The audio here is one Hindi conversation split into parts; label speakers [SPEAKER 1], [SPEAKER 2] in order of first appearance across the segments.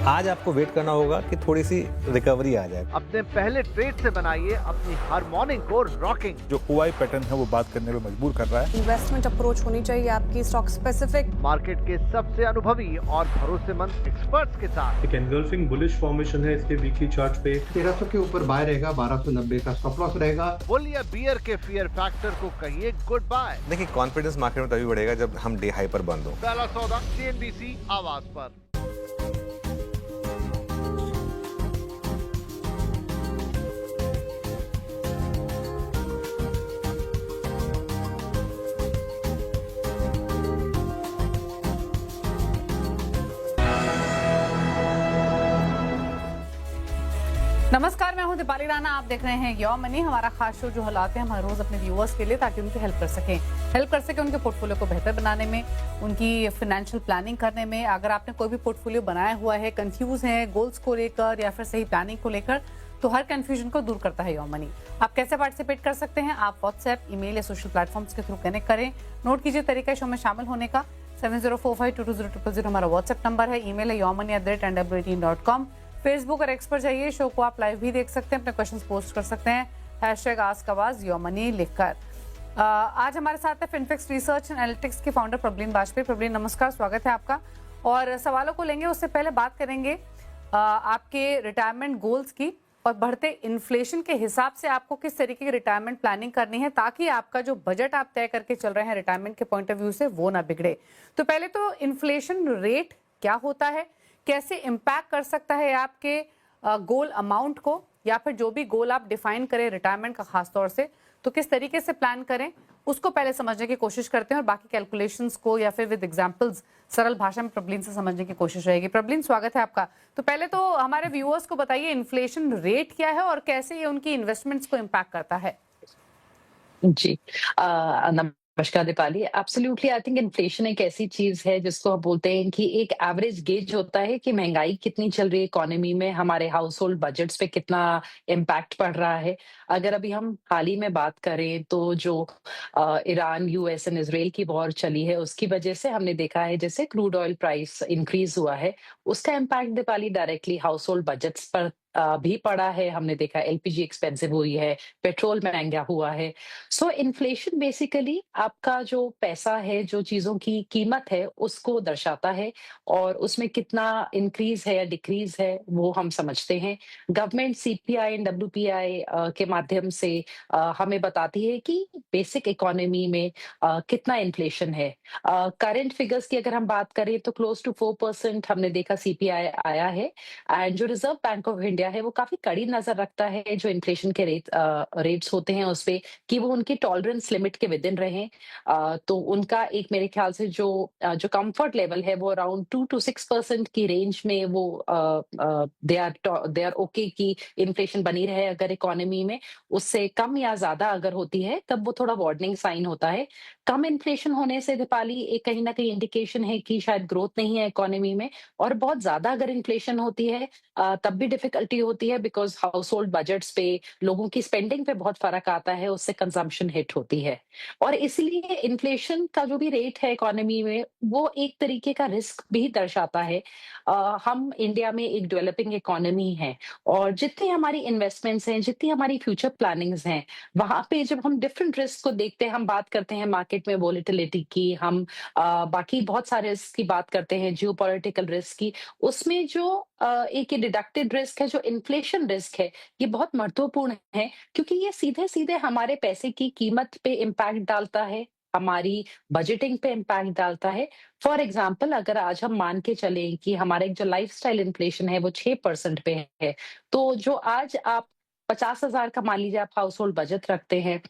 [SPEAKER 1] आज आपको वेट करना होगा कि थोड़ी सी रिकवरी आ जाए।
[SPEAKER 2] अपने पहले ट्रेड से बनाइए अपनी हर मॉर्निंग को रॉकिंग।
[SPEAKER 3] जो ओआई पैटर्न है वो बात करने पे मजबूर कर रहा है।
[SPEAKER 4] इन्वेस्टमेंट अप्रोच होनी चाहिए आपकी स्टॉक स्पेसिफिक,
[SPEAKER 2] मार्केट के सबसे अनुभवी और भरोसेमंद एक्सपर्ट्स के साथ।
[SPEAKER 5] एक एनगल्फिंग बुलिश फॉर्मेशन है इसके वीकली चार्ट पे।
[SPEAKER 6] 1300 के ऊपर बाय रहेगा, 1290 का स्टॉप लॉस रहेगा।
[SPEAKER 2] बुल या बियर के फियर फैक्टर को कहिए गुड बाय।
[SPEAKER 1] देखिए, कॉन्फिडेंस मार्केट में तभी बढ़ेगा जब हम डे हाई पर बंद हो।
[SPEAKER 2] पहला सौदा CNBC आवाज पर।
[SPEAKER 7] नमस्कार, मैं हूं दीपाली राणा। आप देख रहे हैं योर मनी, हमारा खास शो जो हलाते हैं हर रोज अपने व्यूअर्स के लिए, ताकि उनकी हेल्प कर सकें उनके पोर्टफोलियो को बेहतर बनाने में, उनकी फाइनेंशियल प्लानिंग करने में। अगर आपने कोई भी पोर्टफोलियो बनाया हुआ है, कंफ्यूज है गोल्स को लेकर या फिर सही प्लानिंग को लेकर, तो हर कंफ्यूजन को दूर करता है योर मनी। आप कैसे पार्टिसिपेट कर सकते हैं? आप व्हाट्सएप, ईमेल या सोशल प्लेटफॉर्म्स के थ्रू कनेक्ट करें। नोट कीजिए तरीका शो में शामिल होने का। 7045220000 हमारा व्हाट्सएप नंबर है। ईमेल है yourmoney@w18.com। फेसबुक और एक्स पर जाइए, शो को आप लाइव भी देख सकते हैं, अपने क्वेश्चंस पोस्ट कर सकते हैं #AskAwaz योर मनी लिखकर। आज हमारे साथ है फिनफिक्स रिसर्च एंड एनालिटिक्स के फाउंडर प्रबलीन वाजपेयी। प्रबलीन, नमस्कार, स्वागत है आपका। और सवालों को लेंगे, उससे पहले बात करेंगे आपके रिटायरमेंट गोल्स की और बढ़ते इन्फ्लेशन के हिसाब से आपको किस तरीके की रिटायरमेंट प्लानिंग करनी है, ताकि आपका जो बजट आप तय करके चल रहे हैं रिटायरमेंट के पॉइंट ऑफ व्यू से, वो ना बिगड़े। तो पहले तो इन्फ्लेशन रेट क्या होता है, कैसे इम्पैक्ट कर सकता है आपके गोल अमाउंट को, या फिर जो भी गोल आप डिफाइन करें रिटायरमेंट का खास तौर से, तो किस तरीके से प्लान करें, उसको पहले समझने की कोशिश करते हैं और बाकी कैलकुलेशंस को या फिर विद एग्जांपल्स सरल भाषा में प्रबलीन से समझने की कोशिश रहेगी। प्रबलीन, स्वागत है आपका। तो पहले तो हमारे व्यूअर्स को बताइए इन्फ्लेशन रेट क्या है और कैसे ये उनकी इन्वेस्टमेंट्स को इम्पैक्ट करता है।
[SPEAKER 8] जी, नमस्कार Deepali. Absolutely, I think inflation एक ऐसी चीज है जिसको हम बोलते हैं कि एक एवरेज गेज होता है कि महंगाई कितनी चल रही है इकोनॉमी में, हमारे हाउस होल्ड बजट्स पे कितना इम्पैक्ट पड़ रहा है। अगर अभी हम हाल ही में बात करें तो जो ईरान, यूएस एंड इसराइल की वॉर चली है, उसकी वजह से हमने देखा है जैसे क्रूड ऑयल प्राइस इंक्रीज हुआ है, उसका impact Deepali directly house hold budgets पर भी पड़ा है। हमने देखा एलपीजी एक्सपेंसिव हुई है, पेट्रोल महंगा हुआ है। सो इन्फ्लेशन बेसिकली आपका जो पैसा है, जो चीजों की कीमत है, उसको दर्शाता है, और उसमें कितना इंक्रीज है या डिक्रीज है वो हम समझते हैं। गवर्नमेंट सीपीआई एंड डब्ल्यूपीआई के माध्यम से हमें बताती है कि बेसिक इकोनॉमी में कितना इन्फ्लेशन है। करंट फिगर्स की अगर हम बात करें तो क्लोज टू 4% हमने देखा सीपीआई आया है। एंड जो रिजर्व बैंक ऑफ इंडिया है वो काफी कड़ी नजर रखता है जो इन्फ्लेशन के रेट्स होते हैं उस पे, कि वो उनकी टॉलरेंस लिमिट के विद इन रहे। तो उनका एक मेरे ख्याल से जो कंफर्ट लेवल है वो अराउंड 2 to 6% की रेंज में वो दे आर ओके कि इन्फ्लेशन बनी रहे। अगर इकोनॉमी में उससे कम या ज्यादा अगर होती है तब वो थोड़ा वार्निंग साइन होता है। कम इन्फ्लेशन होने से दीपाली एक कहीं ना कहीं इंडिकेशन है कि शायद ग्रोथ नहीं है इकोनॉमी में, और बहुत ज्यादा अगर इन्फ्लेशन होती है तब भी डिफिकल्टी होती है, बिकॉज हाउस होल्ड बजट्स पे, लोगों की स्पेंडिंग पे बहुत फर्क आता है, उससे कंजम्पशन हिट होती है। और इसलिए इन्फ्लेशन का जो भी रेट है इकोनॉमी में वो एक तरीके का रिस्क भी दर्शाता है। हम इंडिया में एक डेवलपिंग इकोनॉमी है, और जितनी हमारी इन्वेस्टमेंट्स हैं, जितनी हमारी फ्यूचर प्लानिंग्स हैं, वहां पे जब हम डिफरेंट रिस्क को देखते हैं, हम बात करते हैं मार्केट में वोलेटिलिटी की, हम बाकी बहुत सारे रिस्क की बात करते हैं, जियोपॉलिटिकल रिस्क की, उसमें जो एक डिडक्टेड रिस्क है, जो इन्फ्लेशन रिस्क है, ये बहुत महत्वपूर्ण है, क्योंकि ये सीधे सीधे हमारे पैसे की कीमत पे इम्पैक्ट डालता है, हमारी बजटिंग पे इम्पैक्ट डालता है। फॉर एग्जाम्पल, अगर आज हम मान के चलें कि हमारा एक जो लाइफस्टाइल इन्फ्लेशन है वो 6% पे है, तो जो आज आप 50,000 का मान लीजिए आप हाउस होल्ड बजट रखते हैं,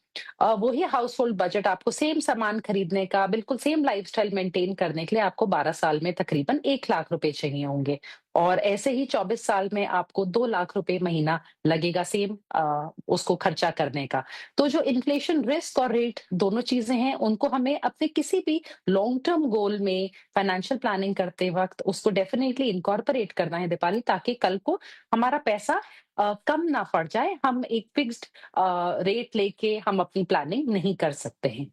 [SPEAKER 8] वही हाउस होल्ड बजट आपको सेम सामान खरीदने का, बिल्कुल सेम लाइफस्टाइल मेंटेन करने के लिए आपको 12 साल में तकरीबन 1 लाख रुपए चाहिए होंगे, और ऐसे ही 24 साल में आपको 2 लाख रुपए महीना लगेगा सेम उसको खर्चा करने का। तो जो इन्फ्लेशन रिस्क और रेट दोनों चीजें हैं, उनको हमें अपने किसी भी लॉन्ग टर्म गोल में फाइनेंशियल प्लानिंग करते वक्त उसको डेफिनेटली इनकॉर्पोरेट करना है दीपाली, ताकि कल को हमारा पैसा कम ना पड़ जाए, हम एक फिक्स्ड रेट लेके हम अपनी प्लानिंग नहीं कर सकते हैं।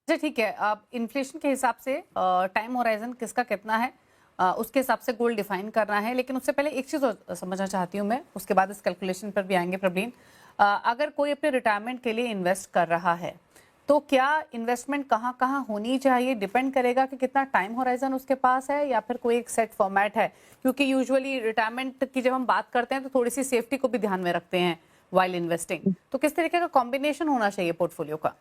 [SPEAKER 7] जी, ठीक है। अब इन्फ्लेशन के हिसाब से टाइम होराइजन किसका कितना है, उसके हिसाब से गोल डिफाइन करना है। लेकिन उससे पहले एक चीज़ और समझना चाहती हूँ मैं, उसके बाद इस कैलकुलेशन पर भी आएंगे प्रवीण। अगर कोई अपने रिटायरमेंट के लिए इन्वेस्ट कर रहा है तो क्या इन्वेस्टमेंट कहाँ कहाँ होनी चाहिए, डिपेंड करेगा कि कितना टाइम होराइजन उसके पास है या फिर कोई एक सेट फॉर्मेट है? क्योंकि यूजुअली रिटायरमेंट की जब हम बात करते हैं तो थोड़ी सी सेफ्टी को भी ध्यान में रखते हैं वाइल इन्वेस्टिंग, तो किस तरीके का कॉम्बिनेशन होना चाहिए पोर्टफोलियो का?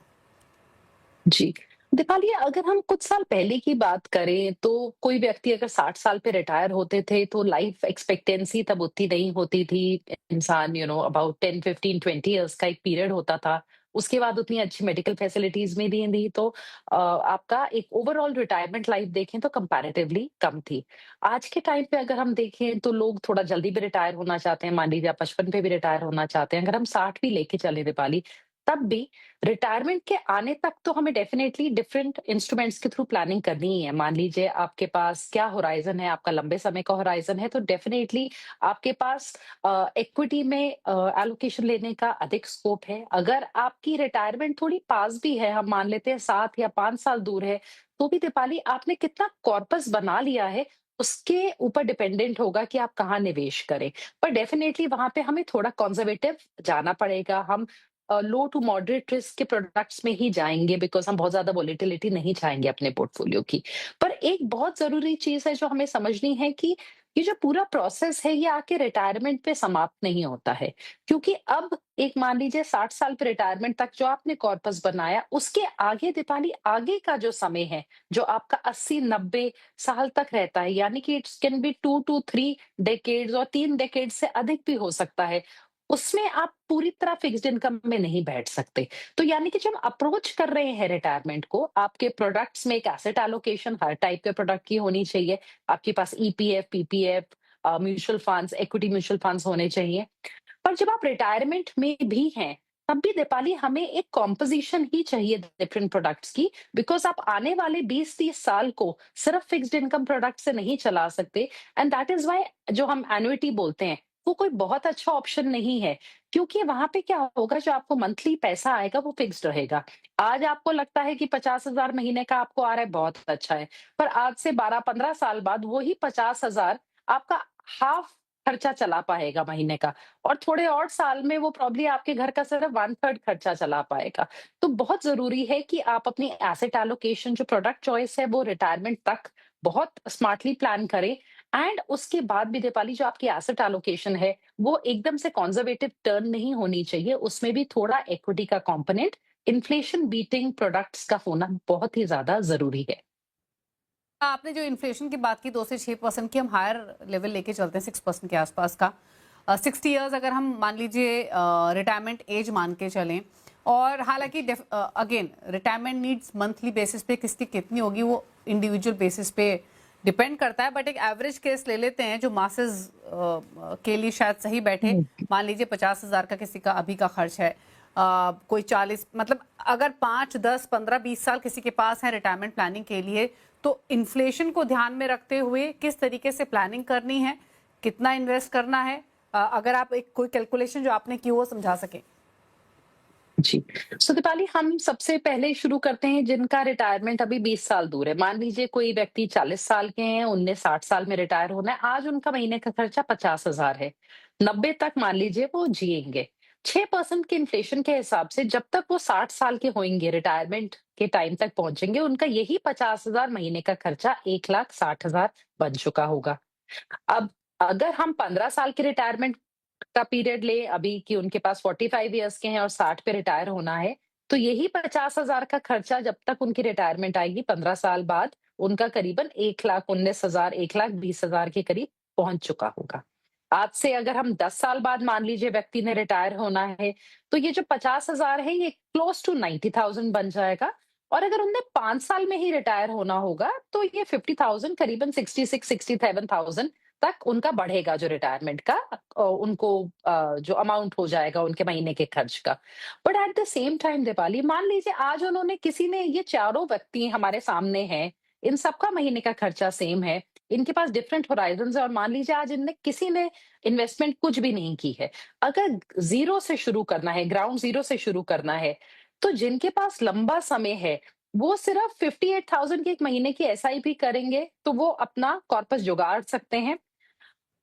[SPEAKER 8] जी। दीपाली, अगर हम कुछ साल पहले की बात करें तो कोई व्यक्ति अगर 60 साल पे रिटायर होते थे तो लाइफ एक्सपेक्टेंसी तब उतनी नहीं होती थी। इंसान अबाउट 10, 15, 20 इयर्स का एक पीरियड होता था। उसके बाद उतनी अच्छी मेडिकल फैसिलिटीज में नहीं थी, तो आपका एक ओवरऑल रिटायरमेंट लाइफ देखें तो कंपैरेटिवली कम थी। आज के टाइम पे अगर हम देखें तो लोग थोड़ा जल्दी भी रिटायर होना चाहते हैं। मान लीजिए आप 55 पे भी रिटायर होना चाहते हैं। अगर हम 60 भी लेके चले दीपाली, तब भी रिटायरमेंट के आने तक तो हमें डेफिनेटली डिफरेंट इंस्ट्रूमेंट्स के थ्रू प्लानिंग करनी ही है। मान लीजिए आपके पास क्या होराइजन है, आपका लंबे समय का होराइजन है, तो डेफिनेटली आपके पास इक्विटी में एलोकेशन लेने का अधिक स्कोप है। अगर आपकी रिटायरमेंट थोड़ी पास भी है, हम मान लेते हैं 7 या 5 साल दूर है, तो भी दीपाली आपने कितना कॉर्पस बना लिया है उसके ऊपर डिपेंडेंट होगा कि आप कहाँ निवेश करें। पर डेफिनेटली वहां पे हमें थोड़ा कंजर्वेटिव जाना पड़ेगा। हम लो टू मॉडरेट रिस्क के प्रोडक्ट्स में ही जाएंगे, बिकॉज हम बहुत ज्यादा वोलेटिलिटी नहीं चाहेंगे अपने पोर्टफोलियो की। पर एक बहुत जरूरी चीज है जो हमें समझनी है कि ये जो पूरा प्रोसेस है ये आके रिटायरमेंट पे समाप्त नहीं होता है। क्योंकि अब एक मान लीजिए 60 साल पे रिटायरमेंट तक जो आपने कॉर्पस बनाया, उसके आगे दीपाली आगे का जो समय है जो आपका 80-90 साल तक रहता है, यानी कि it's can be 2 to 3 decades और 3 डेकेड से अधिक भी हो सकता है, उसमें आप पूरी तरह फिक्स्ड इनकम में नहीं बैठ सकते। तो यानी कि जब अप्रोच कर रहे हैं रिटायरमेंट को, आपके प्रोडक्ट्स में एक एसेट एलोकेशन हर टाइप के प्रोडक्ट की होनी चाहिए। आपके पास EPF, PPF, mutual funds, equity mutual funds होने चाहिए। पर जब आप रिटायरमेंट में भी हैं, तब भी दीपाली हमें एक कॉम्पोजिशन ही चाहिए डिफरेंट प्रोडक्ट्स की, बिकॉज आप आने वाले 20-30 साल को सिर्फ फिक्स्ड इनकम प्रोडक्ट से नहीं चला सकते। एंड दैट इज वाई जो हम एन्युइटी बोलते हैं वो कोई बहुत अच्छा ऑप्शन नहीं है, क्योंकि वहां पे क्या होगा, जो आपको मंथली पैसा आएगा वो फिक्स्ड रहेगा। आज आपको लगता है कि 50,000 महीने का आपको आ रहा है, बहुत अच्छा है, पर आज से 12-15 साल बाद वही 50,000 आपका हाफ खर्चा चला पाएगा महीने का, और थोड़े और साल में वो प्रॉब्ली आपके घर का सिर्फ 1/3 खर्चा चला पाएगा। तो बहुत जरूरी है कि आप अपनी एसेट एलोकेशन जो प्रोडक्ट चॉइस है वो रिटायरमेंट तक बहुत स्मार्टली प्लान करें। एंड उसके बाद भी दीपाली जो आपकी एसेट एलोकेशन है वो एकदम से कंजर्वेटिव टर्न नहीं होनी चाहिए, उसमें भी थोड़ा इक्विटी का कंपोनेंट, इन्फ्लेशन बीटिंग प्रोडक्ट्स का होना बहुत ही ज्यादा जरूरी है।
[SPEAKER 7] आपने जो इन्फ्लेशन की बात की 2 से 6% की, हम हायर लेवल लेके चलते हैं 6% के आसपास का। 60 इयर्स अगर हम मान लीजिए रिटायरमेंट एज मान के चलें, और हालांकि again retirement needs monthly basis पे किसकी कितनी होगी वो इंडिविजुअल बेसिस पे डिपेंड करता है। बट एक एवरेज केस ले लेते हैं जो मासेस के लिए शायद सही बैठे। मान लीजिए 50,000 का किसी का अभी का खर्च है, कोई 40, मतलब अगर 5, 10, 15, 20 साल किसी के पास है रिटायरमेंट प्लानिंग के लिए, तो इन्फ्लेशन को ध्यान में रखते हुए किस तरीके से प्लानिंग करनी है, कितना इन्वेस्ट करना है, अगर आप एक कोई कैलकुलेशन जो आपने की वो समझा सके।
[SPEAKER 8] जी, सो दीपाली, हम सबसे पहले शुरू करते हैं जिनका रिटायरमेंट अभी 20 साल दूर है। मान लीजिए कोई व्यक्ति 40 साल के हैं, उनने 60 साल में रिटायर होना है, आज उनका महीने का खर्चा 50,000 है, 90 तक मान लीजिए वो जिएंगे। 6% के इन्फ्लेशन के हिसाब से जब तक वो 60 साल के होंगे, रिटायरमेंट के टाइम तक पहुंचेंगे, उनका यही 50,000 महीने का खर्चा 1,60,000 बन चुका होगा। अब अगर हम 15 साल के रिटायरमेंट का पीरियड ले अभी, कि उनके पास 45 इयर्स के हैं और 60 पे रिटायर होना है, तो यही 50,000 का खर्चा जब तक उनकी रिटायरमेंट आएगी 15 साल बाद, उनका करीबन 1,19,000, 1,20,000 के करीब पहुंच चुका होगा। आज से अगर हम 10 साल बाद मान लीजिए व्यक्ति ने रिटायर होना है, तो ये जो 50,000 है ये क्लोज टू 90,000 बन जाएगा। और अगर उनने 5 साल में ही रिटायर होना होगा तो ये 50,000 करीबन 66,67,000 तक उनका बढ़ेगा, जो रिटायरमेंट का उनको जो अमाउंट हो जाएगा उनके महीने के खर्च का। But at the same time Deepali, मान लीजिए आज उन्होंने, किसी ने, ये चारों व्यक्ति हमारे सामने हैं, इन सबका महीने का खर्चा सेम है, इनके पास डिफरेंट होराइजन्स है, और मान लीजिए आज इनने, किसी ने इन्वेस्टमेंट कुछ भी नहीं की है। अगर जीरो से शुरू करना है, ग्राउंड जीरो से शुरू करना है, तो जिनके पास लंबा समय है वो सिर्फ 58,000 की एक महीने की एसआईपी करेंगे तो वो अपना कॉर्पस जुगाड़ सकते हैं।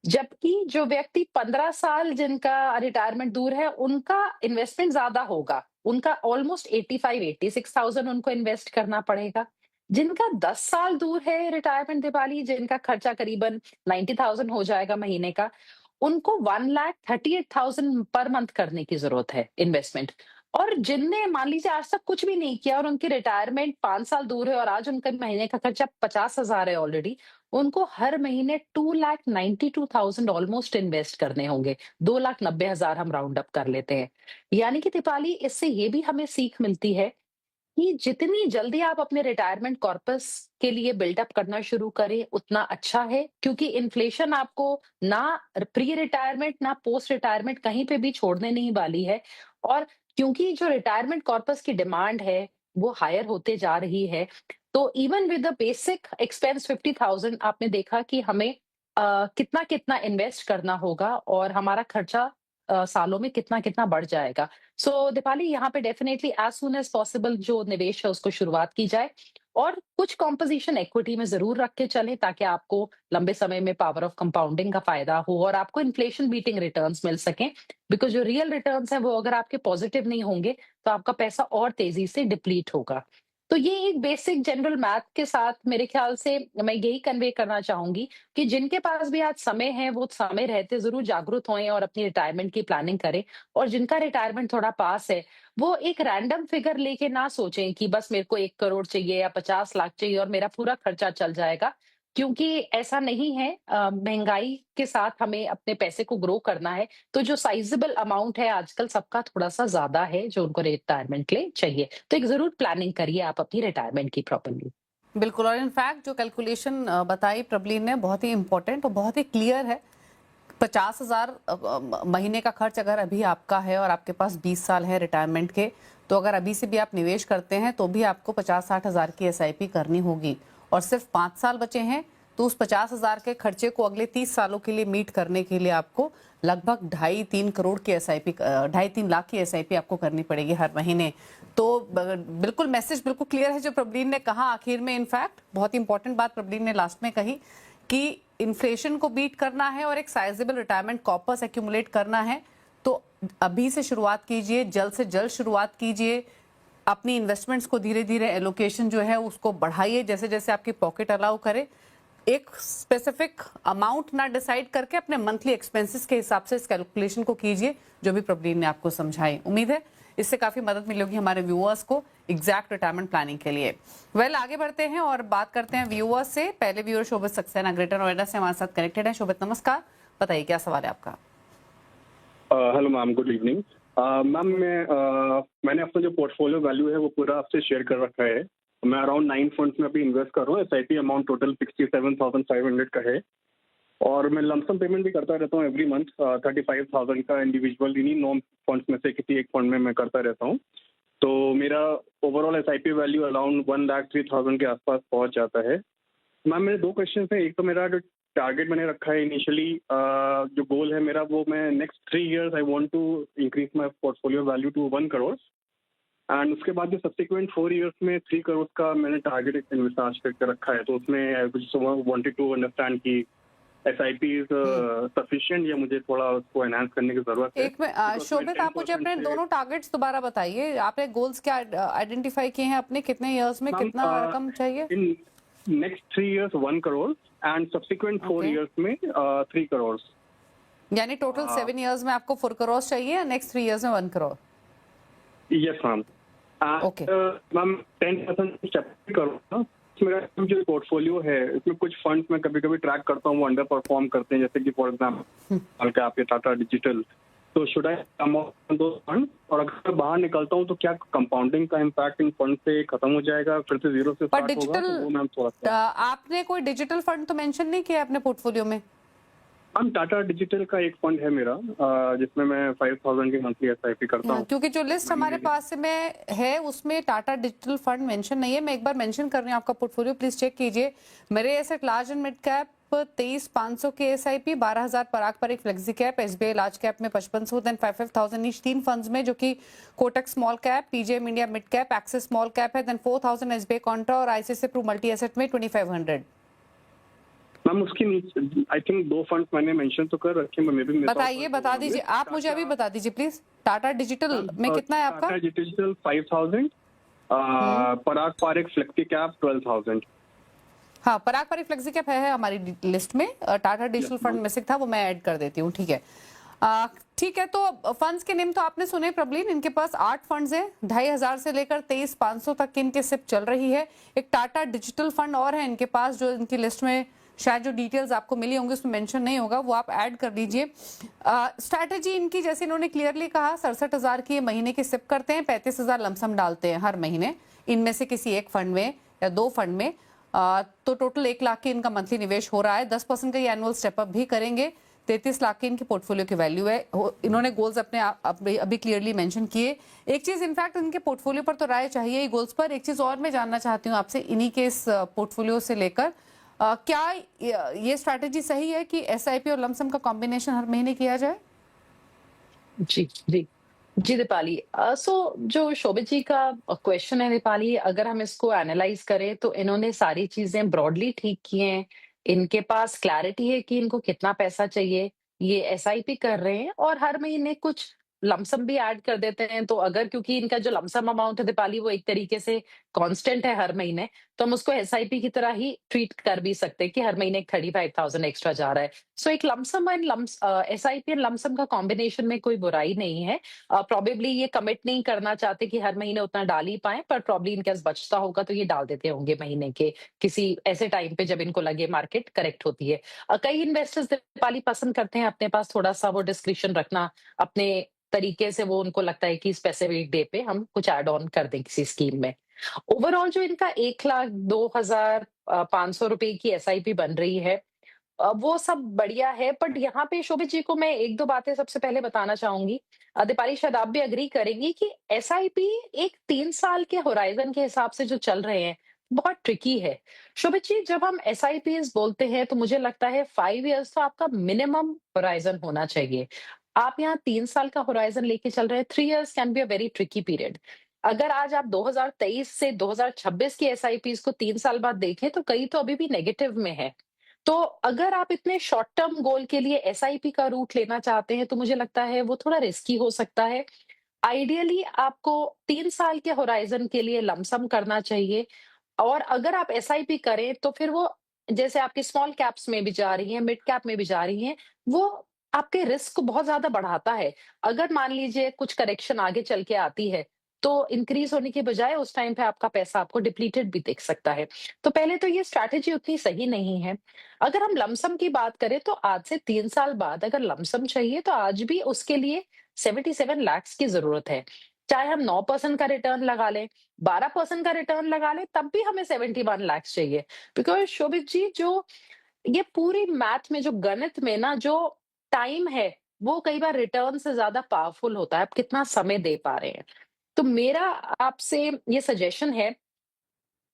[SPEAKER 8] जबकि जो व्यक्ति 15 साल जिनका रिटायरमेंट दूर है, उनका इन्वेस्टमेंट ज्यादा होगा। उनका ऑलमोस्ट 86,000 उनको इन्वेस्ट करना पड़ेगा। जिनका 10 साल दूर है रिटायरमेंट दीपाली, जिनका खर्चा करीबन 90,000 हो जाएगा महीने का, उनको 1,38,000 पर मंथ करने की जरूरत है इन्वेस्टमेंट। और जिनने मान लीजिए आज तक कुछ भी नहीं किया और उनकी रिटायरमेंट 5 साल दूर है और आज उनका महीने का खर्चा 50,000 है ऑलरेडी, उनको हर महीने 2,92,000 ऑलमोस्ट इन्वेस्ट करने होंगे। 2,90,000 हम राउंड अप कर लेते हैं। यानी कि दीपाली, इससे ये भी हमें सीख मिलती है कि जितनी जल्दी आप अपने रिटायरमेंट कॉर्पस के लिए बिल्डअप करना शुरू करें उतना अच्छा है, क्योंकि इन्फ्लेशन आपको ना प्री रिटायरमेंट ना पोस्ट रिटायरमेंट कहीं पे भी छोड़ने नहीं वाली है। और क्योंकि जो रिटायरमेंट कॉर्पस की डिमांड है वो हायर होते जा रही है, तो even with the basic expense 50,000 आपने देखा कि हमें कितना कितना इन्वेस्ट करना होगा और हमारा खर्चा सालों में कितना कितना बढ़ जाएगा। सो दीपाली, यहाँ पे definitely as soon as possible जो निवेश है उसको शुरुआत की जाए और कुछ कॉम्पोजिशन इक्विटी में जरूर रख के चलें, ताकि आपको लंबे समय में पावर ऑफ कंपाउंडिंग का फायदा हो और आपको इन्फ्लेशन बीटिंग रिटर्न्स मिल सकें। बिकॉज जो रियल रिटर्न्स हैं वो अगर आपके पॉजिटिव नहीं होंगे तो आपका पैसा और तेजी से डिप्लीट होगा। तो ये एक बेसिक जनरल मैथ के साथ मेरे ख्याल से मैं यही कन्वे करना चाहूंगी कि जिनके पास भी आज समय है वो समय रहते जरूर जागरूक हों और अपनी रिटायरमेंट की प्लानिंग करें। और जिनका रिटायरमेंट थोड़ा पास है वो एक रैंडम फिगर लेके ना सोचें कि बस मेरे को 1 करोड़ चाहिए या 50 लाख चाहिए और मेरा पूरा खर्चा चल जाएगा, क्योंकि ऐसा नहीं है। महंगाई के साथ हमें अपने पैसे को ग्रो करना है, तो जो साइजेबल अमाउंट है आजकल सबका थोड़ा सा ज्यादा है जो उनको रिटायरमेंट के लिए चाहिए। तो एक जरूर प्लानिंग करिए आप अपनी रिटायरमेंट की प्रॉपर्ली।
[SPEAKER 7] बिल्कुल, और इनफैक्ट जो कैलकुलेशन बताई प्रबलीन ने बहुत ही इंपॉर्टेंट और बहुत ही क्लियर है। 50,000 महीने का खर्च अगर अभी आपका है और आपके पास 20 साल है रिटायरमेंट के, तो अगर अभी से भी आप निवेश करते हैं तो भी आपको 50-60 हज़ार की SIP करनी होगी। और सिर्फ 5 साल बचे हैं तो उस 50,000 के खर्चे को अगले 30 सालों के लिए मीट करने के लिए आपको लगभग 2.5-3 करोड़ की SIP, 2.5-3 लाख की SIP आपको करनी पड़ेगी हर महीने। तो बिल्कुल मैसेज बिल्कुल क्लियर है जो प्रबलीन ने कहा आखिर में। इनफैक्ट बहुत इंपॉर्टेंट बात प्रबलीन ने लास्ट में कही कि इन्फ्लेशन को बीट करना है और एक साइजेबल रिटायरमेंट कॉर्पस एक्यूमुलेट करना है, तो अभी से शुरुआत कीजिए, जल्द से जल्द शुरुआत कीजिए। अपनी इन्वेस्टमेंट्स को धीरे धीरे एलोकेशन जो है उसको बढ़ाइए जैसे जैसे आपकी पॉकेट अलाउ करे। एक स्पेसिफिक अमाउंट ना डिसाइड करके अपने मंथली एक्सपेंसेस के हिसाब से इस कैलकुलेशन को कीजिए जो भी प्रबलीन ने आपको समझाई। उम्मीद है इससे काफी मदद मिलेगी हमारे व्यूअर्स को एग्जैक्ट रिटायरमेंट प्लानिंग के लिए। आगे बढ़ते हैं और बात करते हैं व्यूअर्स से। पहले व्यूअर शोभित सक्सेना ग्रेटर नोएडा से हमारे साथ कनेक्टेड है। शोभित नमस्कार, बताइए क्या सवाल है आपका।
[SPEAKER 9] Hello ma'am, good evening. Ma'am मैंने अपना जो पोर्टफोलियो वैल्यू है वो पूरा आपसे शेयर कर रखा है। मैं अराउंड 9 फंड्स में अभी इन्वेस्ट कर रहा हूँ। SIP अमाउंट टोटल 67,500 का है और मैं लमसम पेमेंट भी करता रहता हूँ एवरी मंथ। 35,000 का इंडिविजुअल इन्हीं 9 फंड्स में से किसी एक फंड में मैं करता रहता हूँ। तो मेरा ओवरऑल SIP वैल्यू अराउंड 1,03,000 के आसपास पहुँच जाता है। मैम मेरे 2 क्वेश्चन हैं। एक तो मेरा जो टारगेट मैंने रखा है इनिशियली, जो गोल है मेरा, वो मैं next 3 years I want to increase my portfolio value to 1 crore and उसके बाद जो सब्सिक्वेंट 4 years में 3 करोड़ का मैंने टारगेट इन्वेस्ट करके रखा है। तो उसमें आई वांटेड टू अंडरस्टैंड कि SIP इज सफिशिएंट या मुझे थोड़ा उसको एनहांस करने की जरूरत है।
[SPEAKER 7] एक में शोभित, आप मुझे अपने दोनों टारगेट्स दोबारा बताइए। आपने गोल्स क्या आइडेंटिफाई किए हैं अपने, कितने इयर्स में कितना रकम चाहिए?
[SPEAKER 9] In next 3 years 1 crore and subsequent 4 years में 3 करोड़।
[SPEAKER 7] यानी टोटल 7 इयर्स में आपको 4 करोड़ चाहिए या नेक्स्ट 3 years में 1 crore?
[SPEAKER 9] Yes ma'am. Okay ma'am, 10% crore मेरा जो पोर्टफोलियो है इसमें कुछ फंड्स में कभी कभी ट्रैक करता हूँ वो अंडर परफॉर्म करते हैं, जैसे कि फॉर एग्जाम्पल आपके टाटा डिजिटल। तो शुड आई कम ऑफ दो फंड, और अगर बाहर निकलता हूँ तो क्या कंपाउंडिंग का इम्पैक्ट इन फंड से खत्म हो जाएगा, फिर से जीरो से स्टार्ट होगा? तो वो मैम थोड़ा
[SPEAKER 7] आपने कोई डिजिटल फंड तो मेंशन नहीं किया अपने पोर्टफोलियो में?
[SPEAKER 9] मैम टाटा डिजिटल का एक फंड है मेरा जिसमें मैं 5,000 की मंथली SIP करता हूँ।
[SPEAKER 7] क्योंकि जो लिस्ट हमारे पास में है उसमें टाटा डिजिटल फंड मेंशन नहीं है। मैं एक बार मेंशन कर रही हूँ आपका पोर्टफोलियो, प्लीज चेक कीजिए। मेरे asset large and mid cap 23,500 के SIP, 12,000 पराग पर एक flexi cap, SBI large cap में 5500, देन 5,000 ईच 3 फंड्स में, जो कि Kotak small cap, PGIM India mid cap, axis small cap है, देन 4,000 SBI कॉन्ट्रा और ICICI प्रू मल्टी एसेट में 2,500।
[SPEAKER 9] मैम उसकी नीचे आई थिंक 2 फंड मैंने मेंशन तो कर रखे, मैं भी
[SPEAKER 7] बताइए, बता दीजिए आप मुझे अभी बता दीजिए प्लीज। टाटा डिजिटल में कितना है आपका?
[SPEAKER 9] टाटा डिजिटल 5,000, पराग पर एक फ्लेक्सी कैप 12,000।
[SPEAKER 7] हाँ, पराग पर एक फ्लेक्सी कैप है हमारी लिस्ट में, टाटा डिजिटल फंड में से था, वो मैं ऐड कर देती हूँ। ठीक है, ठीक है। तो फंड्स के नेम तो आपने सुने प्रबलीन, इनके पास 8 फंड्स हैं, 2,500 से लेकर 23,500 तक इनके सिप चल रही है। एक टाटा डिजिटल फंड और है इनके पास, जो इनकी लिस्ट में शायद जो डिटेल्स आपको मिली होंगी उसमें मेंशन नहीं होगा, वो आप ऐड कर लीजिए। स्ट्रैटेजी इनकी, जैसे इन्होंने क्लियरली कहा, 67,000 की महीने की सिप करते हैं, 35,000 लमसम डालते हैं हर महीने इनमें से किसी एक फंड में या 2 फंड में। तो टोटल 1 लाख के इनका मंथली निवेश हो रहा है। 10% का ये एनुअल स्टेप अप भी करेंगे। 33 लाख की इनकी पोर्टफोलियो की वैल्यू है। इन्होंने गोल्स अपने अभी क्लियरली मेंशन किए। एक चीज इनफैक्ट इनके पोर्टफोलियो पर तो राय चाहिए ही गोल्स पर, एक चीज और मैं जानना चाहती हूँ आपसे इन्हीं के इस पोर्टफोलियो से लेकर, क्या ये स्ट्रैटेजी सही है कि SIP और लमसम का कॉम्बिनेशन हर महीने किया जाए?
[SPEAKER 8] जी जी जी दीपाली, सो जो शोभित जी का क्वेश्चन है दीपाली, अगर हम इसको एनालाइज करें तो इन्होंने सारी चीजें ब्रॉडली ठीक की हैं। इनके पास क्लैरिटी है कि इनको कितना पैसा चाहिए, ये SIP कर रहे हैं और हर महीने कुछ लमसम भी ऐड कर देते हैं। तो अगर, क्योंकि इनका जो लमसम अमाउंट है दीपाली वो एक तरीके से कांस्टेंट है हर महीने, तो हम उसको SIP की तरह ही ट्रीट कर भी सकते हैं कि हर महीने 35,000 एक्स्ट्रा जा रहा है। सो एक lump sum and SIP and lump sum का कॉम्बिनेशन में कोई बुराई नहीं है। प्रोबेबली ये कमिट नहीं करना चाहते कि हर महीने उतना डाल ही पाए, पर प्रॉब्ली इनके पास बचता होगा तो ये डाल देते होंगे महीने के किसी ऐसे टाइम पे जब इनको लगे मार्केट करेक्ट होती है। कई इन्वेस्टर्स दीपाली पसंद करते हैं अपने पास थोड़ा सा वो डिस्क्रिप्शन रखना अपने तरीके से, वो उनको लगता है कि स्पेसिफिक डे पे हम कुछ ऐड ऑन कर दें किसी स्कीम में। ओवरऑल जो इनका 1,02,500 रुपए की SIP बन रही है, वो सब बढ़िया है। बट यहाँ पे शोभित जी को मैं 1-2 बातें सबसे पहले बताना चाहूंगी। दीपाली शायद आप भी अग्री करेंगी कि SIP एक 3 साल के होराइजन के हिसाब से जो चल रहे हैं बहुत ट्रिकी है। शोभित जी, जब हम SIPs बोलते हैं तो मुझे लगता है 5 इयर्स तो आपका मिनिमम होराइजन होना चाहिए। आप यहाँ 3 साल का होराइजन लेके चल रहे हैं। 3 years can be a very tricky period. अगर आज आप 2023 से 2026 की SIPs को 3 साल बाद देखें तो कई तो अभी भी नेगेटिव में है। तो अगर आप इतने शॉर्ट टर्म गोल के लिए SIP का रूट लेना चाहते हैं तो मुझे लगता है वो थोड़ा रिस्की हो सकता है। आइडियली आपको 3 साल के होराइजन के लिए लमसम करना चाहिए, और अगर आप SIP करें तो फिर वो जैसे आपकी स्मॉल कैप्स में भी जा रही हैं, मिड कैप में भी जा रही हैं, वो आपके रिस्क को बहुत ज्यादा बढ़ाता है। अगर मान लीजिए कुछ करेक्शन आगे चल के आती है तो इंक्रीज होने के बजाय उस टाइम पे आपका पैसा आपको डिप्लीटेड भी दिख सकता है। तो पहले तो ये स्ट्रैटेजी उतनी सही नहीं है। अगर हम लमसम की बात करें तो आज से 3 साल बाद अगर लमसम चाहिए तो आज भी उसके लिए 77 लाख की जरूरत है। चाहे हम 9% का रिटर्न लगा लें, 12% का रिटर्न लगा लें, तब भी हमें 71 लाख चाहिए। बिकॉज शोभित जी, जो ये पूरी मैथ में, जो गणित में ना, जो टाइम है वो कई बार रिटर्न से ज्यादा पावरफुल होता है। आप कितना समय दे पा रहे हैं। तो मेरा आपसे ये सजेशन है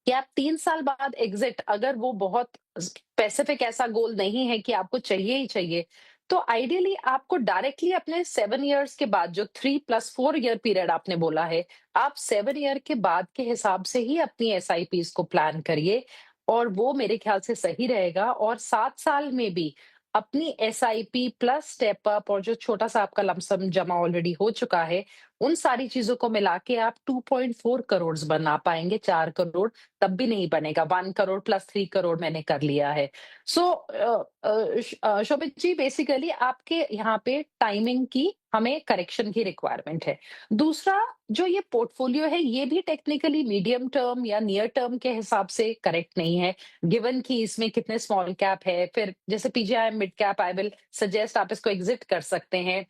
[SPEAKER 8] कि आप 3 साल बाद एग्जिट, अगर वो बहुत स्पेसिफिक ऐसा गोल नहीं है कि आपको चाहिए ही चाहिए, तो आइडियली आपको डायरेक्टली अपने 7 इयर्स के बाद, जो 3+4 ईयर पीरियड आपने बोला है, आप 7 ईयर के बाद के हिसाब से ही अपनी SIPs को प्लान करिए, और वो मेरे ख्याल से सही रहेगा। और 7 साल में भी अपनी SIP प्लस स्टेप अप और जो छोटा सा आपका लमसम जमा ऑलरेडी हो चुका है, उन सारी चीजों को मिला के आप 2.4 करोड़ बना पाएंगे। 4 करोड़ तब भी नहीं बनेगा। 1 करोड़ प्लस 3 करोड़ मैंने कर लिया है। सो शोभित जी, बेसिकली आपके यहाँ पे टाइमिंग की हमें करेक्शन की रिक्वायरमेंट है। दूसरा, जो ये पोर्टफोलियो है ये भी टेक्निकली मीडियम टर्म या नियर टर्म के हिसाब से करेक्ट नहीं है, गिवन कि इसमें कितने स्मॉल कैप है। फिर जैसे PGIM mid cap, I will suggest आप इसको एग्जिट कर सकते हैं।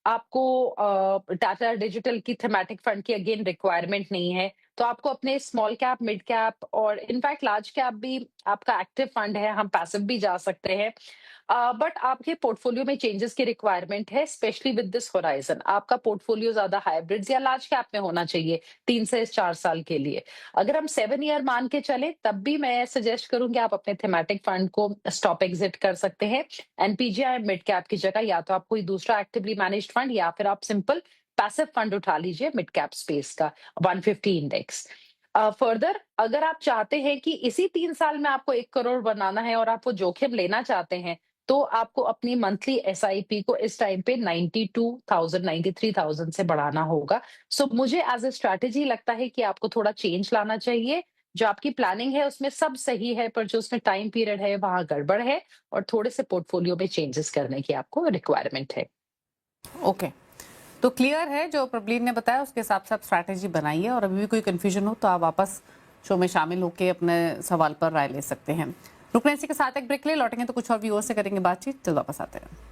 [SPEAKER 8] आपको टाटा डिजिटल की थीमेटिक फंड की अगेन रिक्वायरमेंट नहीं है, तो आपको अपने स्मॉल कैप, मिड कैप और इनफैक्ट लार्ज कैप भी आपका एक्टिव फंड है, हम पैसिव भी जा सकते हैं। बट आपके पोर्टफोलियो में चेंजेस की रिक्वायरमेंट है, स्पेशली विद दिस होराइजन। आपका पोर्टफोलियो ज्यादा हाइब्रिड्स या लार्ज कैप में होना चाहिए 3 से 4 साल के लिए। अगर हम 7 ईयर मान के चले तब भी मैं सजेस्ट करूंगी आप अपने थीमेटिक फंड को स्टॉप एग्जिट कर सकते हैं। एनपीजीआई मिड कैप की जगह या तो आप कोई दूसरा एक्टिवली मैनेज्ड फंड या फिर आप सिंपल पैसिव फंड उठा लीजिए मिड कैप स्पेस का 150 इंडेक्स। फर्दर अगर आप चाहते हैं कि इसी 3 साल में आपको 1 करोड़ बनाना है और आप वो जोखिम लेना चाहते हैं, तो आपको अपनी मंथली एसआईपी को इस टाइम पे 92,000 93,000 से बढ़ाना होगा। सो मुझे एज ए स्ट्रैटेजी लगता है कि आपको थोड़ा चेंज लाना चाहिए। जो आपकी प्लानिंग है उसमें सब सही है, पर जो उसमें टाइम पीरियड है वहां गड़बड़ है और थोड़े से पोर्टफोलियो में चेंजेस करने की आपको रिक्वायरमेंट है।
[SPEAKER 7] ओके, तो क्लियर है जो प्रबलीन ने बताया, उसके हिसाब से आप स्ट्रैटेजी बनाइए और अभी भी कोई कंफ्यूजन हो तो आप वापस शो में शामिल होकर अपने सवाल पर राय ले सकते हैं। रुकने इसी के साथ एक ब्रेक ले, लौटेंगे तो कुछ और व्यूअर्स से करेंगे बातचीत, तो वापस आते हैं।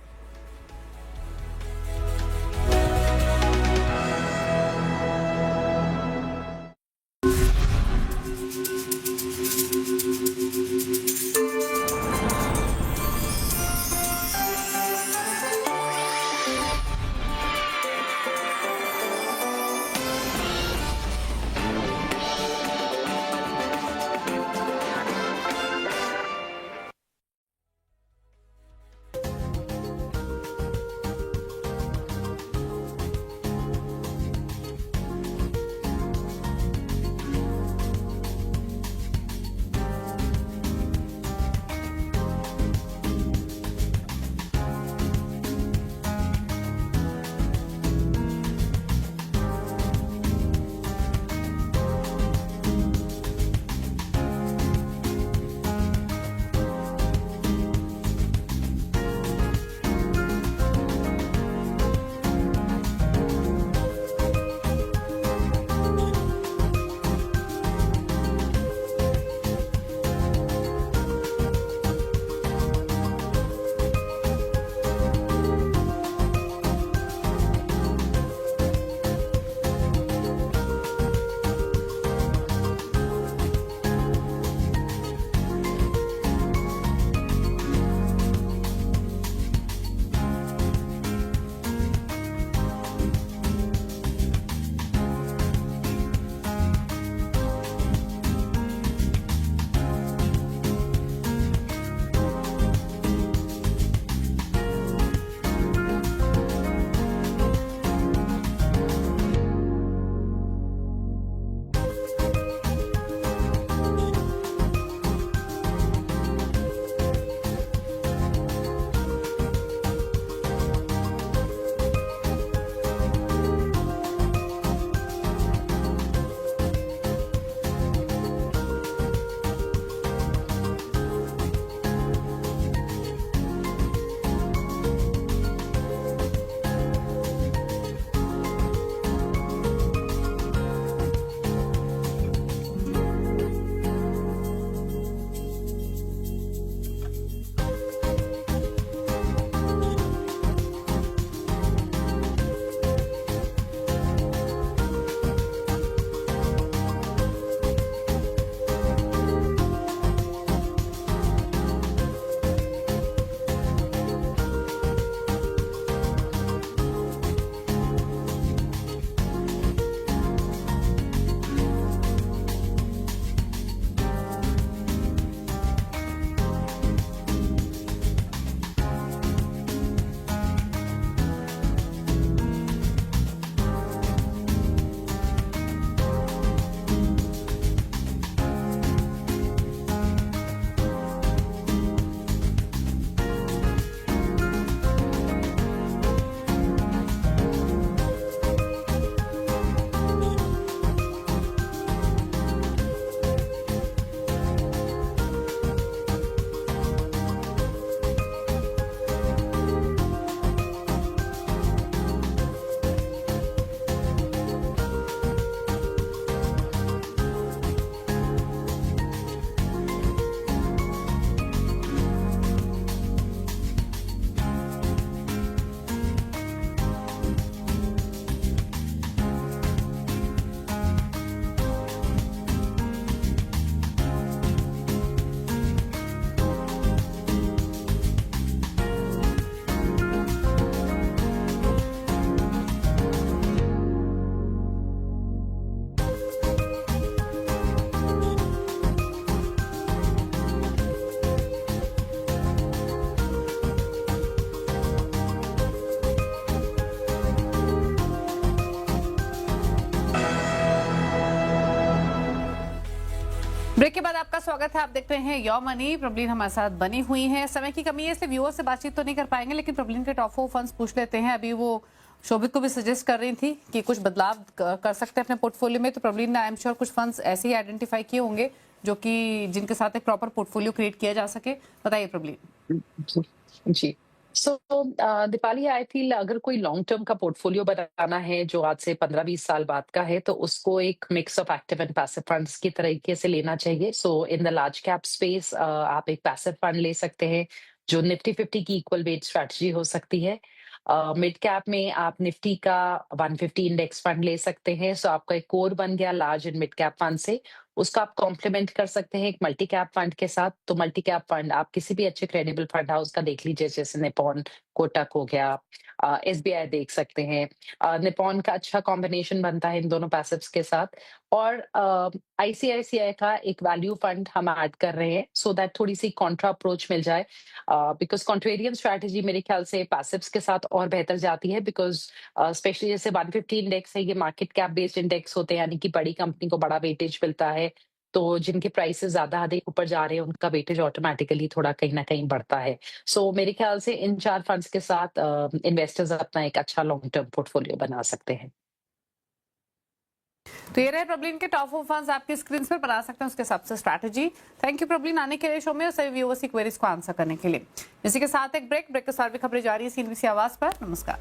[SPEAKER 7] ब्रेक के बाद आपका स्वागत है। आप देख रहे हैं योर मनी। प्रॉब्लम हमारे साथ बनी हुई है। समय की कमी है इसलिए व्यूअर से बातचीत तो नहीं कर पाएंगे, लेकिन प्रॉब्लम के टॉप 4 फंड्स पूछ लेते हैं। अभी वो शोभित को भी सजेस्ट कर रही थी कि कुछ बदलाव कर सकते हैं अपने पोर्टफोलियो में, तो प्रॉब्लम ने आई एम श्योर कुछ फंड्स ऐसे ही आइडेंटिफाई किए होंगे जो कि जिनके साथ एक प्रॉपर पोर्टफोलियो क्रिएट किया जा सके। बताइए प्रॉब्लम।
[SPEAKER 8] जी सो दीपाली, आई फील अगर कोई लॉन्ग टर्म का पोर्टफोलियो बनाना है जो आज से 15-20 साल बाद का है, तो उसको एक mix of active and passive funds की तरीके से लेना चाहिए। So in the large cap space आप एक पैसिव फंड ले सकते हैं जो निफ्टी 50 की इक्वल वेट स्ट्रैटेजी हो सकती है। मिड कैप में आप निफ्टी का 150 इंडेक्स फंड ले सकते हैं। सो आपका एक कोर बन गया large and mid cap fund से। उसका आप कॉम्प्लीमेंट कर सकते हैं एक मल्टी कैप फंड के साथ। तो मल्टी कैप फंड आप किसी भी अच्छे क्रेडिबल फंड हाउस का देख लीजिए, जैसे निपॉन, कोटक हो गया, एसबीआई देख सकते हैं। निपॉन का अच्छा कॉम्बिनेशन बनता है इन दोनों पैसिव्स के साथ। और आईसीआईसीआई का एक वैल्यू फंड हम ऐड कर रहे हैं सो दैट थोड़ी सी कॉन्ट्रा अप्रोच मिल जाए, बिकॉज कॉन्ट्रेरियन स्ट्रैटेजी मेरे ख्याल से पैसिव्स के साथ और बेहतर जाती है। बिकॉज स्पेशली जैसे 150 इंडेक्स है, ये मार्केट कैप बेस्ड इंडेक्स होते हैं, यानी कि बड़ी कंपनी को बड़ा वेटेज मिलता है। तो जिनके प्राइसेस ज्यादा अधिक ऊपर जा रहे हैं उनका वेटेज ऑटोमेटिकली थोड़ा कहीं ना कहीं बढ़ता है। सो मेरे ख्याल से इन 4 फंड्स के साथ इन्वेस्टर्स अपना एक अच्छा लॉन्ग टर्म पोर्टफोलियो बना सकते हैं।
[SPEAKER 7] तो ये रहे प्रॉब्लम के टॉप 4 फंड्स, आपकी स्क्रीन पर बना सकते हैं उसके हिसाब से स्ट्रैटेजी। थैंक यू प्रॉब्लम आने के लिए शो में और सभी व्यूअर्स की क्वेरीज को आंसर करने के लिए। इसी के साथ एक ब्रेक के साथ भी खबरें जारी है सीएनबीसी आवाज पर। नमस्कार।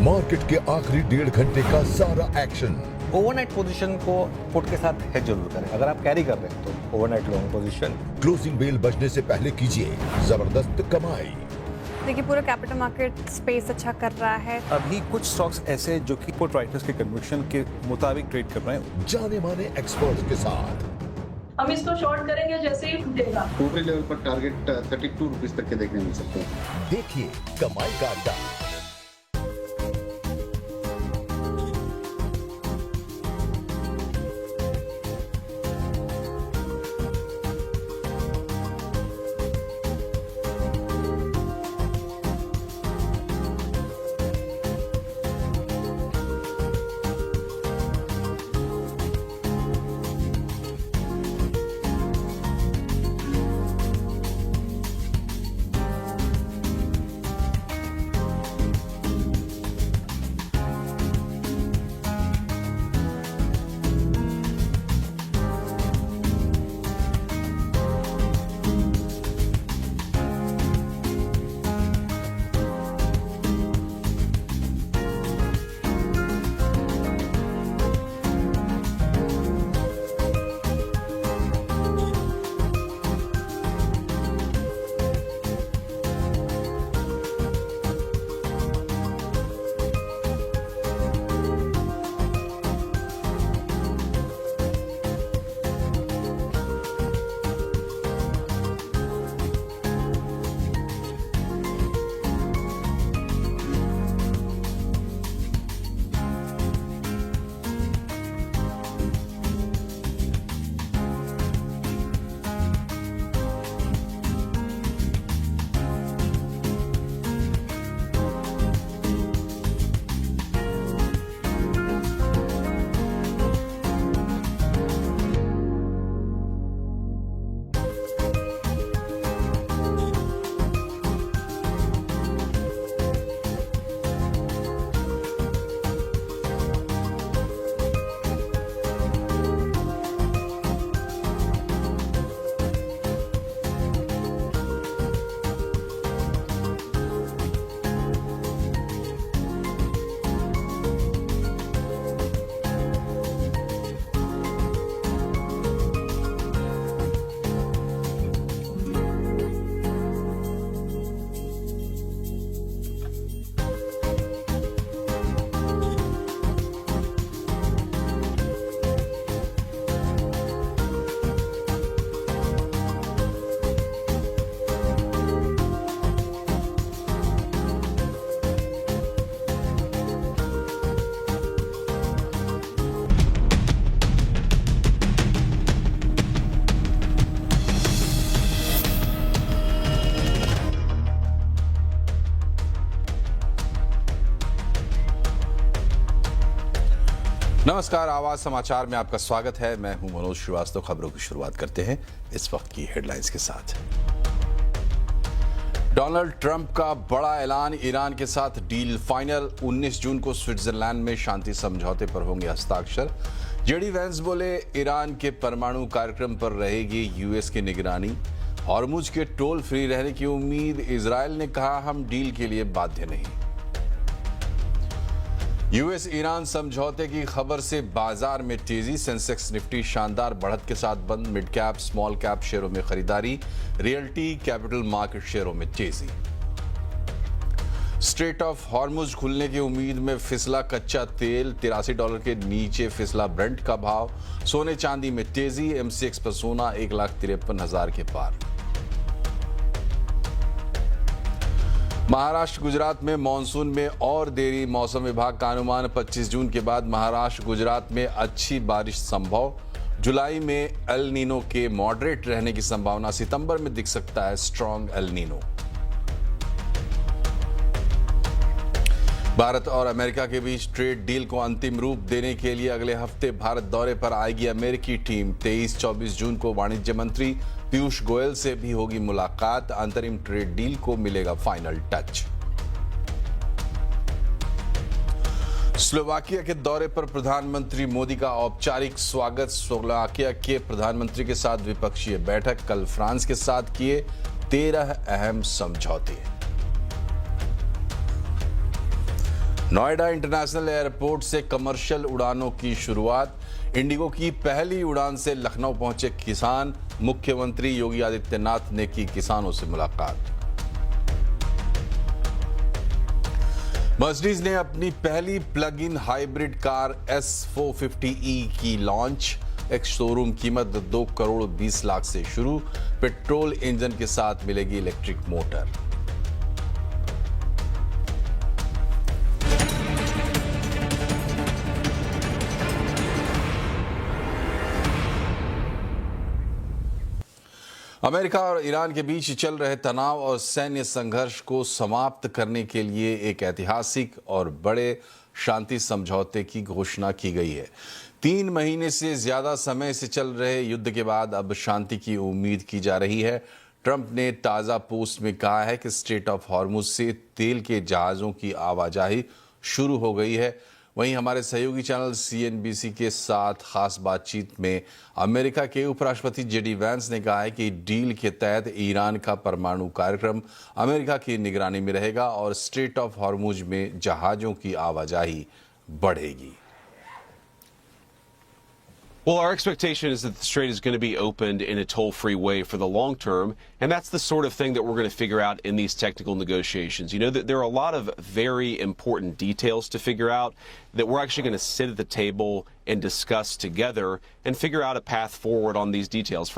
[SPEAKER 10] मार्केट के आखिरी 1.5 घंटे का सारा एक्शन।
[SPEAKER 1] ओवरनाइट पोजीशन को पुट के साथ हेज जरूर करें। अगर आप कैरी कर रहे हैं तो overnight long position.
[SPEAKER 10] Closing bell बजने से पहले कीजिए जबरदस्त कमाई।
[SPEAKER 4] देखिए पूरा कैपिटल मार्केट स्पेस अच्छा कर रहा है।
[SPEAKER 3] अभी कुछ स्टॉक्स ऐसे जो कि पुट राइटर्स के कन्विक्शन के मुताबिक ट्रेड कर रहे हैं,
[SPEAKER 10] जाने माने एक्सपर्ट्स के साथ।
[SPEAKER 11] हम इसको शॉर्ट करेंगे जैसे ही टूटेगा।
[SPEAKER 6] ऊपरी लेवल पर टारगेट 32 रुपीस तक के देखने मिल सकते हैं।
[SPEAKER 10] देखिए कमाई का अड्डा।
[SPEAKER 12] नमस्कार, आवाज समाचार में आपका स्वागत है। मैं हूं मनोज श्रीवास्तव। खबरों की शुरुआत करते हैं इस वक्त की हेडलाइंस के साथ। डोनाल्ड ट्रंप का बड़ा ऐलान, ईरान के साथ डील फाइनल। 19 जून को स्विट्जरलैंड में शांति समझौते पर होंगे हस्ताक्षर। जेडी वैंस बोले, ईरान के परमाणु कार्यक्रम पर रहेगी यूएस की निगरानी। हॉर्मुज के टोल फ्री रहने की उम्मीद। इजरायल ने कहा, हम डील के लिए बाध्य नहीं। यूएस ईरान समझौते की खबर से बाजार में तेजी। सेंसेक्स निफ्टी शानदार बढ़त के साथ बंद। मिड कैप स्मॉल कैप शेयरों में खरीदारी। रियल्टी कैपिटल मार्केट शेयरों में तेजी। स्ट्रेट ऑफ हॉर्मुज खुलने की उम्मीद में फिसला कच्चा तेल। $83 के नीचे फिसला ब्रेंट का भाव। सोने चांदी में तेजी। एमसीएक्स पर सोना 1,53,000 के पार। महाराष्ट्र गुजरात में मानसून में और देरी। मौसम विभाग का अनुमान 25 जून के बाद महाराष्ट्र गुजरात में अच्छी बारिश संभव। जुलाई में एल नीनो के मॉडरेट रहने की संभावना। सितंबर में दिख सकता है स्ट्रॉन्ग एल नीनो। भारत और अमेरिका के बीच ट्रेड डील को अंतिम रूप देने के लिए अगले हफ्ते भारत दौरे पर आएगी अमेरिकी टीम। 23-24 जून को वाणिज्य मंत्री पीयूष गोयल से भी होगी मुलाकात। अंतरिम ट्रेड डील को मिलेगा फाइनल टच। स्लोवाकिया के दौरे पर प्रधानमंत्री मोदी का औपचारिक स्वागत। स्लोवाकिया के प्रधानमंत्री के साथ द्विपक्षीय बैठक। कल फ्रांस के साथ किए 13 अहम समझौते। नोएडा इंटरनेशनल एयरपोर्ट से कमर्शियल उड़ानों की शुरुआत। इंडिगो की पहली उड़ान से लखनऊ पहुंचे किसान। मुख्यमंत्री योगी आदित्यनाथ ने की किसानों से मुलाकात। मर्सिडीज ने अपनी पहली plug in hybrid car S450e की लॉन्च। एक शोरूम कीमत 2 करोड़ 20 लाख से शुरू। पेट्रोल इंजन के साथ मिलेगी इलेक्ट्रिक मोटर। अमेरिका और ईरान के बीच चल रहे तनाव और सैन्य संघर्ष को समाप्त करने के लिए एक ऐतिहासिक और बड़े शांति समझौते की घोषणा की गई है। 3 महीने से ज्यादा समय से चल रहे युद्ध के बाद अब शांति की उम्मीद की जा रही है। ट्रंप ने ताजा पोस्ट में कहा है कि स्ट्रेट ऑफ हॉर्मुज से तेल के जहाजों की आवाजाही शुरू हो गई है। वहीं हमारे सहयोगी चैनल CNBC के साथ खास बातचीत में अमेरिका के उपराष्ट्रपति जेडी वैंस ने कहा है कि डील के तहत ईरान का परमाणु कार्यक्रम अमेरिका की निगरानी में रहेगा और स्ट्रेट ऑफ हॉर्मुज में जहाजों की आवाजाही बढ़ेगी।
[SPEAKER 13] Well, our expectation is that the strait is going to be opened in a toll-free way for the long term, and that's the sort of thing that we're going to figure out in these technical negotiations. You know, there are a lot of very important details to figure out that we're actually going to sit at the table and discuss together and figure out a path forward on these details.